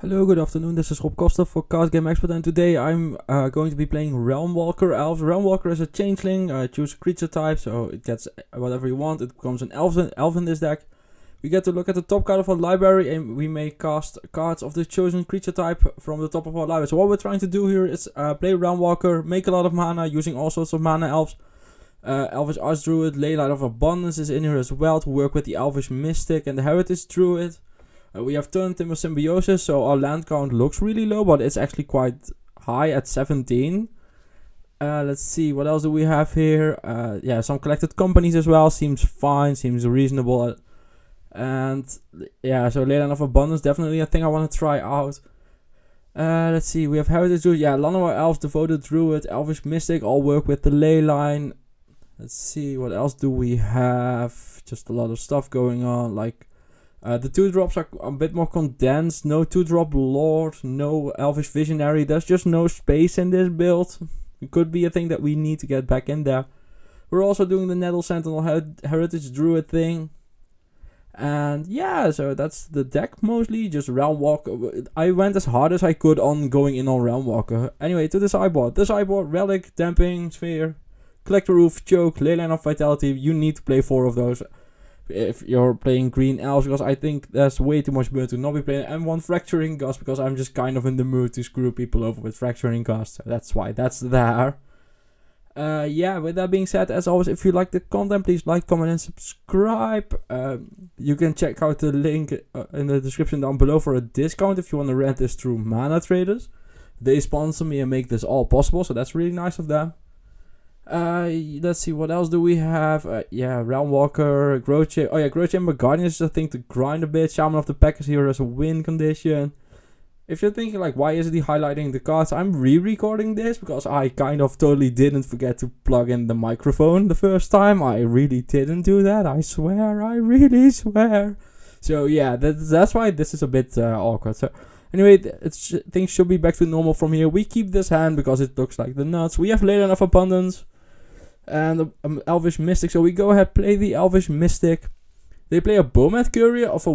Hello, good afternoon. This is Rob Costa for Card Game Expert, and today I'm going to be playing Realmwalker Elves. Realmwalker is a changeling. Choose a creature type, so it gets whatever you want. It becomes an elf in this deck. We get to look at the top card of our library, and we may cast cards of the chosen creature type from the top of our library. So what we're trying to do here is play Realmwalker, make a lot of mana using all sorts of mana elves. Elvish Archdruid, Leyline of Abundance is in here as well to work with the Elvish Mystic and the Heritage Druid. We have turned Timber Symbiosis, so our land count looks really low, but it's actually quite high at 17. Let's see, what else do we have here? Yeah, some collected companies as well. Seems fine, seems reasonable. And yeah, so Leyline of Abundance, definitely a thing I want to try out. Let's see, we have Heritage Druid, yeah, Llanowar Elves, Devoted Druid, Elvish Mystic, all work with the Leyline. Let's see, what else do we have? Just a lot of stuff going on, like... the 2-drops are a bit more condensed. No 2-drop Lord, no Elvish Visionary. There's just no space in this build. It could be a thing that we need to get back in there. We're also doing the Nettle Sentinel Heritage Druid thing. And yeah, so that's the deck mostly. Just Realmwalker. I went as hard as I could on going in on Realmwalker. Anyway, to the sideboard. The sideboard, Relic, Damping, Sphere, Collector Roof, Choke, Leyline of Vitality. You need to play 4 of those if you're playing green elves, because I think there's way too much burn to not be playing M1 Fracturing Gust, because I'm just kind of in the mood to screw people over with Fracturing Gust, so that's why that's there. Yeah, with that being said, as always, if you like the content, please like, comment and subscribe. You can check out the link in the description down below for a discount if you want to rent this through MANATRADERS. They sponsor me and make this all possible, so that's really nice of them. Let's see, what else do we have? Yeah, Realmwalker, Growth Chamber. Oh yeah, Growth Chamber Guardian is a thing to grind a bit. Shaman of the Pack is here as a win condition. If you're thinking like, why isn't he highlighting the cards? I'm re-recording this because I kind of totally didn't forget to plug in the microphone the first time. I really didn't do that. I swear, I really swear. So yeah, that's why this is a bit awkward. So anyway, things should be back to normal from here. We keep this hand because it looks like the nuts. We have Leyline of Abundance and Elvish Mystic, so we go ahead, play the Elvish Mystic. They play a Bomat Courier of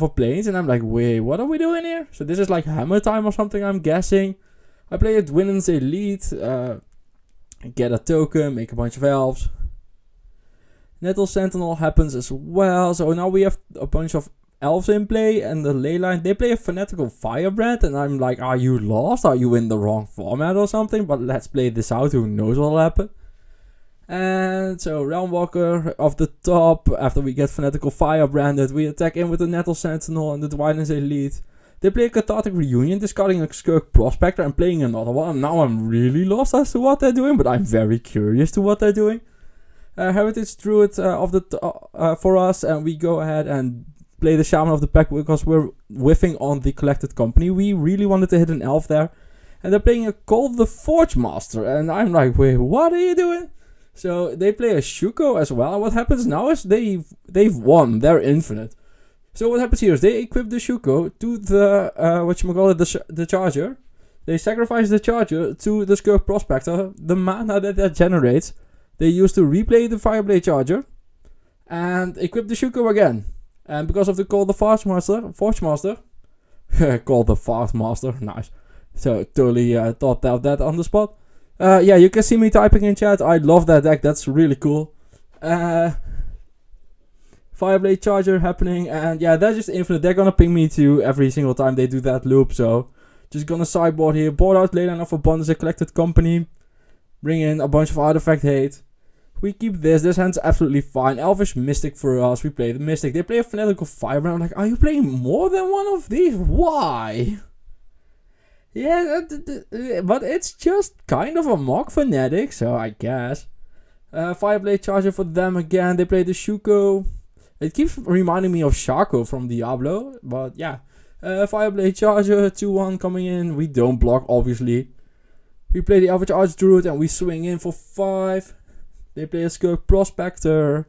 a Plains, and I'm like, wait, what are we doing here? So this is like Hammer Time or something, I'm guessing. I play a Dwinnen's Elite, get a token, make a bunch of elves. Nettle Sentinel happens as well, so now we have a bunch of elves in play, and the Leyline, they play a Fanatical Firebrand, and I'm like, are you lost? Are you in the wrong format or something? But let's play this out, who knows what'll happen. And so Realmwalker off the top, after we get Fanatical Firebranded, we attack in with the Nettle Sentinel and the Dwinnen's Elite. They play a Cathartic Reunion, discarding a Skirk Prospector and playing another one. And now I'm really lost as to what they're doing, but I'm very curious to what they're doing. Heritage Druid for us, and we go ahead and play the Shaman of the Pack because we're whiffing on the Collected Company. We really wanted to hit an elf there. And they're playing a Cold the Forge Master, and I'm like, wait, what are you doing? So they play a Shuko as well. And what happens now is they've won. They're infinite. So what happens here is they equip the Shuko to the the Charger. They sacrifice the Charger to the Skirk Prospector. The mana that generates, they use to replay the Fireblade Charger and equip the Shuko again. And because of the Call the Forge Master, Call the Forge Master, nice. So totally thought out that on the spot. Yeah, you can see me typing in chat. I love that deck. That's really cool. Fireblade Charger happening. And yeah, they're just infinite. They're gonna ping me too every single time they do that loop. So just gonna sideboard here. Board out Leyline of Abundance, a Collected Company. Bring in a bunch of artifact hate. We keep this. This hand's absolutely fine. Elvish Mystic for us. We play the Mystic. They play a Fanatical Firebrand. I'm like, are you playing more than one of these? Why? Yeah, but it's just kind of a mock Fanatic, so I guess. Fireblade Charger for them again. They play the Shuko. It keeps reminding me of Shaco from Diablo, but yeah. Fireblade Charger, 2-1 coming in. We don't block, obviously. We play the Elvish Archdruid and we swing in for 5. They play a Skirk Prospector.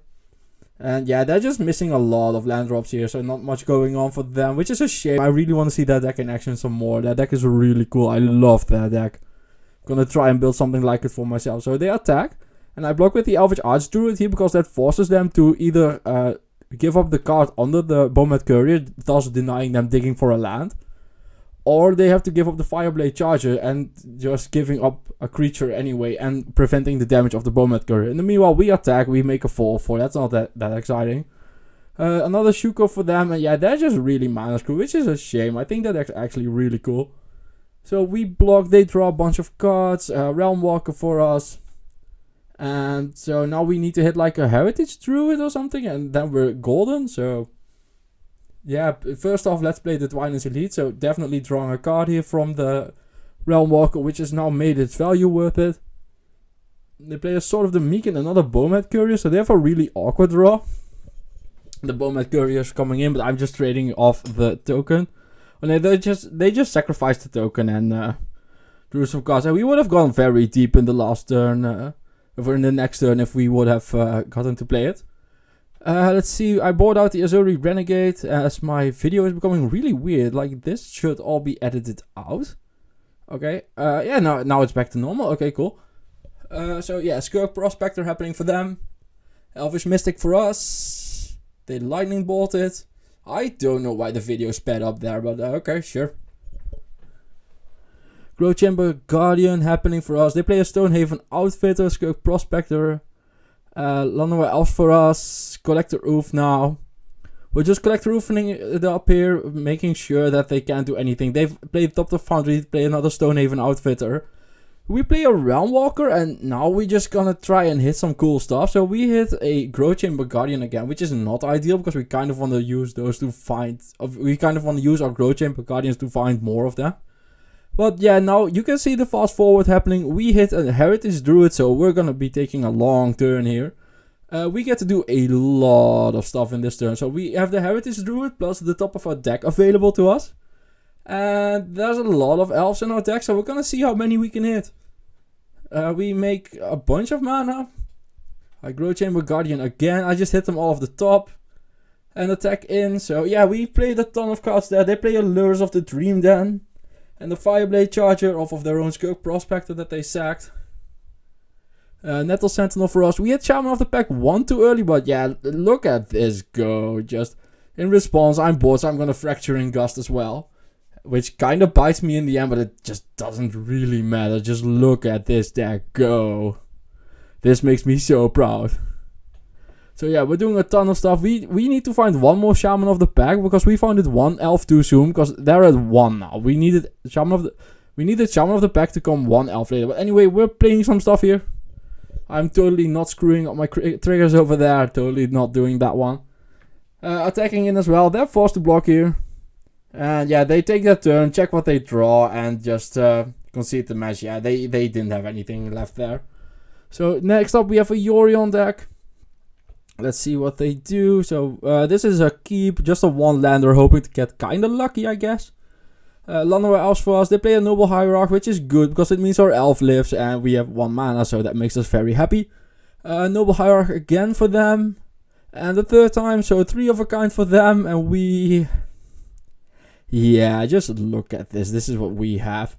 And yeah, they're just missing a lot of land drops here, so not much going on for them, which is a shame. I really want to see that deck in action some more. That deck is really cool. I love that deck. Gonna try and build something like it for myself. So they attack, and I block with the Elvish Archdruid here because that forces them to either give up the card under the Bomat Courier, thus denying them digging for a land, or they have to give up the Fireblade Charger and just giving up a creature anyway and preventing the damage of the Bowmat Courier. In the meanwhile, we attack, we make a 4/4. That's not that exciting. Another Shuko for them, and yeah, they're just really mana screw, which is a shame. I think that's actually really cool. So we block, they draw a bunch of cards, Realmwalker for us. And so now we need to hit like a Heritage Druid or something, and then we're golden, so... Yeah, first off, let's play the Twinings Elite. So definitely drawing a card here from the Realmwalker, which has now made its value worth it. They play a Sword of the Meek and another Bowmat Courier, so they have a really awkward draw. The Bowmat Courier is coming in, but I'm just trading off the token. And they just sacrificed the token and drew some cards. And we would have gone very deep in the last turn, or in the next turn, if we would have gotten to play it. Let's see, I bought out the Azuri Renegade as my video is becoming really weird. Like, this should all be edited out. Okay, yeah, now it's back to normal. Okay, cool. So yeah, Skirk Prospector happening for them. Elvish Mystic for us. They lightning bolted. I don't know why the video sped up there, but okay, sure. Growth Chamber Guardian happening for us. They play a Stonehaven Outfitter, Skirk Prospector. Llanowar Elves for us. Collector Oof now. We're just Collector Oofing it up here, making sure that they can't do anything. They've played Top of Foundry, play another Stonehaven Outfitter. We play a Realmwalker, and now we're just gonna try and hit some cool stuff. So we hit a Growth Chamber Guardian again, which is not ideal because we kind of want to use those to find... we kind of want to use our Growth Chamber Guardians to find more of them. But yeah, now you can see the fast forward happening. We hit a Heritage Druid, so we're gonna be taking a long turn here. We get to do a lot of stuff in this turn. So we have the Heritage Druid plus the top of our deck available to us. And there's a lot of elves in our deck, so we're gonna see how many we can hit. We make a bunch of mana. I Growth Chamber Guardian again. I just hit them all off the top. And attack in. So yeah, we played a ton of cards there. They play a Lures of the Dream Den. And the Fireblade Charger off of their own Skirk Prospector that they sacked. Nettle Sentinel for us. We had Shaman of the Pack 1 too early, but yeah, look at this go. Just in response, I'm bored, so I'm gonna Fracturing Gust as well. Which kind of bites me in the end, but it just doesn't really matter. Just look at this deck go. This makes me so proud. So yeah, we're doing a ton of stuff. We need to find one more Shaman of the Pack, because we found it one elf too soon, because they're at 1 now. We needed Shaman of the Pack to come 1 elf later. But anyway, we're playing some stuff here. I'm totally not screwing up my triggers over there. Totally not doing that one. Attacking in as well. They're forced to block here. And yeah, they take their turn, check what they draw, and just concede the match. Yeah, they didn't have anything left there. So next up we have a Yorion deck. Let's see what they do. So this is a keep, just a 1-lander, hoping to get kind of lucky, I guess. Llanowar Elves for us. They play a Noble Hierarch, which is good because it means our elf lives and we have 1 mana, so that makes us very happy. Noble Hierarch again for them. And the 3rd time, so 3 of a kind for them. And we... yeah, just look at this. This is what we have.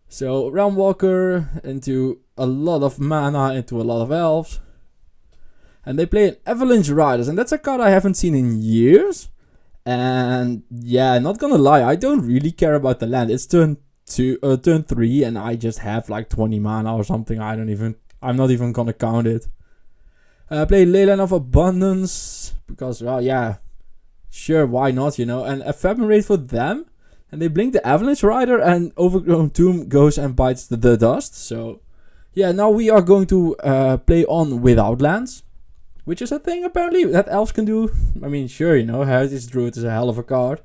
So Realmwalker into a lot of mana, into a lot of elves. And they play an Avalanche Riders, and that's a card I haven't seen in years. And yeah, not gonna lie, I don't really care about the land. It's turn 3, and I just have like 20 mana or something. I'm not even gonna count it. Play Leyline of Abundance, because, well, yeah, sure, why not, you know. And Ephemerate for them, and they blink the Avalanche Rider, and Overgrown Tomb goes and bites the dust. So yeah, now we are going to play on without lands, which is a thing apparently that elves can do. I mean, sure, you know, Heritage Druid is a hell of a card.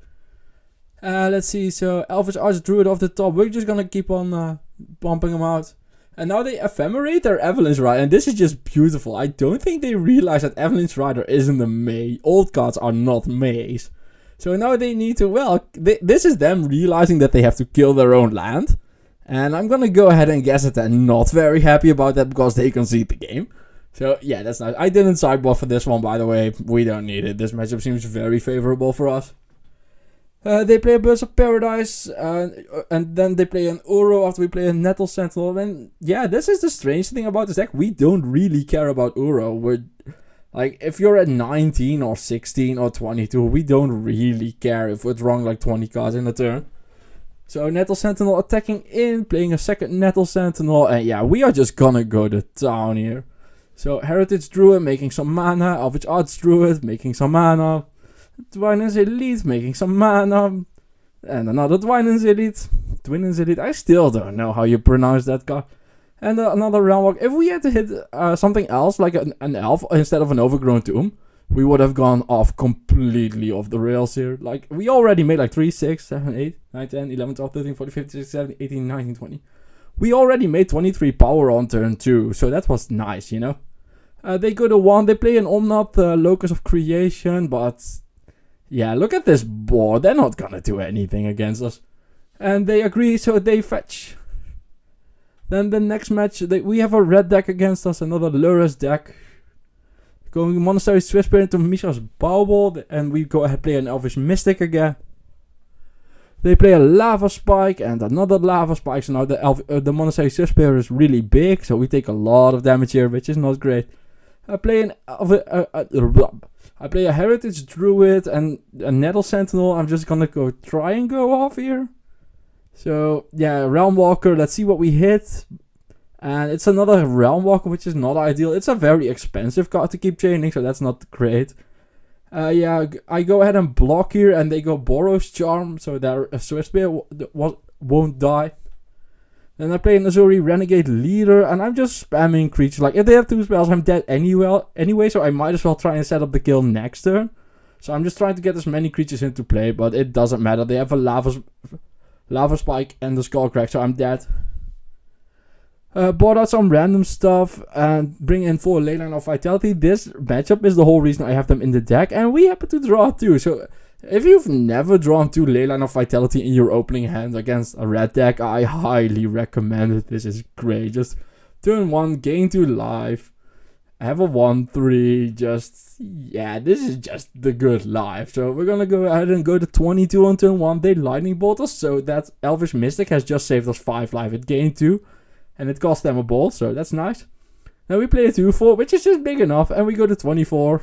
Let's see, so Elvish Archdruid off the top. We're just gonna keep on pumping them out. And now they ephemerate their Avalanche Rider, and this is just beautiful. I don't think they realize that Avalanche Rider isn't a maze. Old cards are not maze. So now they need to, well, this is them realizing that they have to kill their own land. And I'm gonna go ahead and guess that they're not very happy about that because they concede the game. So yeah, that's nice. I didn't sideboard for this one, by the way. We don't need it. This matchup seems very favorable for us. They play a Birds of Paradise, and then they play an Uro after we play a Nettle Sentinel. And yeah, this is the strange thing about this deck. We don't really care about Uro. We're like, if you're at 19 or 16 or 22, we don't really care if we're drawing like 20 cards in a turn. So Nettle Sentinel attacking in, playing a second Nettle Sentinel, and yeah, we are just gonna go to town here. So Heritage Druid making some mana, Elvish Arts Druid making some mana, Twinens Elite making some mana, and another Twinens Elite. Twinens Elite, I still don't know how you pronounce that card. And another Realmwalker. If we had to hit something else, like an elf instead of an Overgrown Tomb, we would have gone off completely off the rails here. Like, we already made like 3, 6, 7, 8, 9, 10, 11, 12, 13, 14, 15, 16, 17, 18, 19, 20. We already made 23 power on turn 2, so that was nice, you know. They go to 1, they play an Omnath Locus of Creation, but yeah, look at this board. They're not gonna do anything against us. And they agree, so they fetch. Then the next match, we have a red deck against us, another Lurrus deck. Going Monastery Swiftspear into Mishra's Bauble, and we go ahead and play an Elvish Mystic again. They play a Lava Spike and another Lava Spike, so now the Monastery Swiftspear is really big, so we take a lot of damage here, which is not great. I play a Heritage Druid and a Nettle Sentinel. I'm just gonna try and go off here. So yeah, Realmwalker, let's see what we hit. And it's another Realmwalker, which is not ideal. It's a very expensive card to keep chaining, so that's not great. Yeah, I go ahead and block here, and they go Boros Charm, so their Swiftspear won't die. Then I play an Azuri Renegade Leader, and I'm just spamming creatures. Like, if they have 2 spells, I'm dead anyway, so I might as well try and set up the kill next turn. So I'm just trying to get as many creatures into play, but it doesn't matter. They have a Lava Spike and the Skullcrack, so I'm dead. Bought out some random stuff and bring in 4 Leyline of Vitality. This matchup is the whole reason I have them in the deck, and we happen to draw 2. So if you've never drawn 2 Leyline of Vitality in your opening hand against a red deck, I highly recommend it. This is great. Just turn 1, gain 2 life, have a 1/3. Yeah, this is just the good life. So we're gonna go ahead and go to 22 on turn 1. They Lightning Bolt us, so that Elvish Mystic has just saved us 5 life. It gained 2. And it cost them a bolt, so that's nice. Then we play a 2/4, which is just big enough, and we go to 24.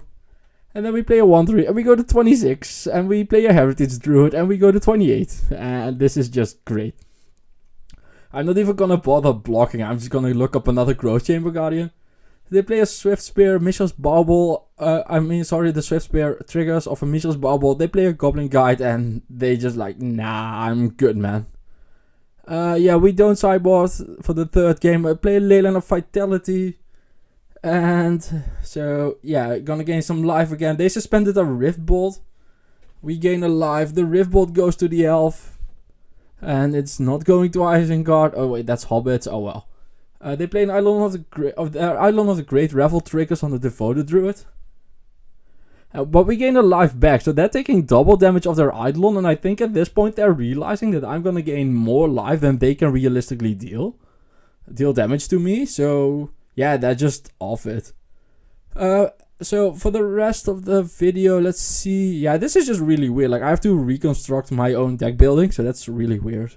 And then we play a 1/3, and we go to 26. And we play a Heritage Druid, and we go to 28. And this is just great. I'm not even gonna bother blocking, I'm just gonna look up another Growth Chamber Guardian. They play a Swiftspear, Mishra's Bauble. The Swiftspear triggers of a Mishra's Bauble. They play a Goblin Guide, and they just like, nah, I'm good, man. Yeah, we don't sideboard for the 3rd game. I play a Leyline of Vitality. And so, yeah, gonna gain some life again. They suspended a Rift Bolt. We gain a life. The Rift Bolt goes to the Elf. And it's not going to Isengard. Oh, wait, that's Hobbits. Oh, well. They play an Island of the Great Revel triggers on the Devoted Druid. But we gain a life back, so they're taking double damage of their Eidolon, and I think at this point they're realizing that I'm gonna gain more life than they can realistically deal damage to me, so yeah, they're just off it. So for the rest of the video, let's see. Yeah, this is just really weird, like I have to reconstruct my own deck building, so that's really weird.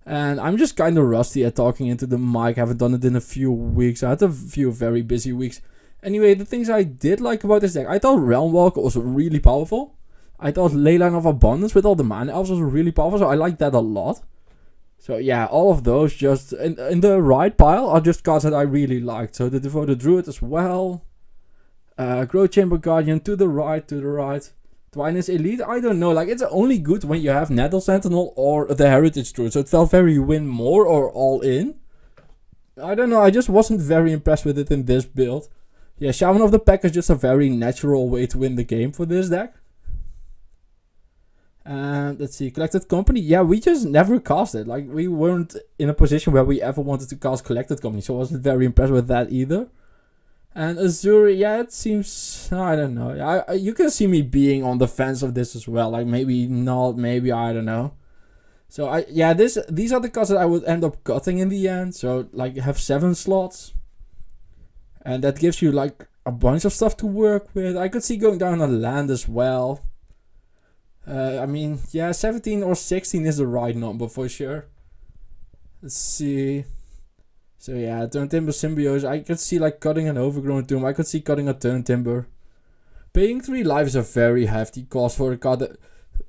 And I'm just kind of rusty at talking into the mic, I haven't done it in a few weeks, I had a few very busy weeks. Anyway, the things I did like about this deck, I thought Realmwalker was really powerful. I thought Leyline of Abundance with all the Mana Elves was really powerful, so I liked that a lot. So yeah, all of those just in the right pile are just cards that I really liked. So the Devoted Druid as well. Growth Chamber Guardian to the right. Twinens Elite, I don't know, like it's only good when you have Nettle Sentinel or the Heritage Druid. So it felt very win more or all in. I don't know, I just wasn't very impressed with it in this build. Yeah, Shaman of the Pack is just a very natural way to win the game for this deck. And let's see, Collected Company. Yeah, we just never cast it. Like, we weren't in a position where we ever wanted to cast Collected Company, so I wasn't very impressed with that either. And Azuri, yeah, it seems, I don't know. You can see me being on the fence of this as well. Like, maybe not, maybe, I don't know. So, these are the cards that I would end up cutting in the end. So, like, have 7 slots. And that gives you like a bunch of stuff to work with. I could see going down a land as well. I mean, yeah, 17 or 16 is the right number for sure. Let's see. So yeah, Turn Timber Symbiosis. I could see like cutting an Overgrown Tomb. I could see cutting a Turn Timber. Paying 3 life is a very hefty cost for a card that...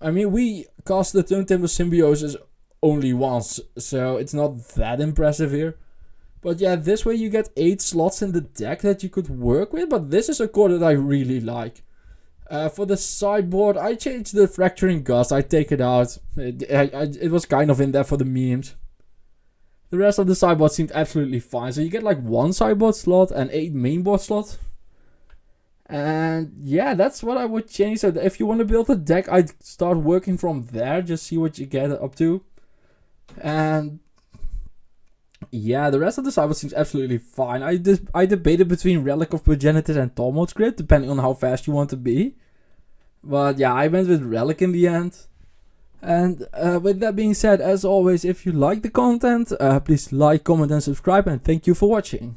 I mean, we cast the Turn Timber Symbiosis only once, so it's not that impressive here. But yeah, this way you get 8 slots in the deck that you could work with, but this is a core that I really like. For the sideboard, I changed the Fracturing Gust. I take it out. It was kind of in there for the memes. The rest of the sideboard seemed absolutely fine. So you get like 1 sideboard slot and 8 mainboard slots. And yeah, that's what I would change. So if you want to build a deck, I'd start working from there. Just see what you get up to. And yeah, the rest of the sideboard seems absolutely fine. I debated between Relic of Progenitus and Talmud Script, depending on how fast you want to be. But yeah, I went with Relic in the end. And with that being said, as always, if you like the content, please like, comment and subscribe, and thank you for watching.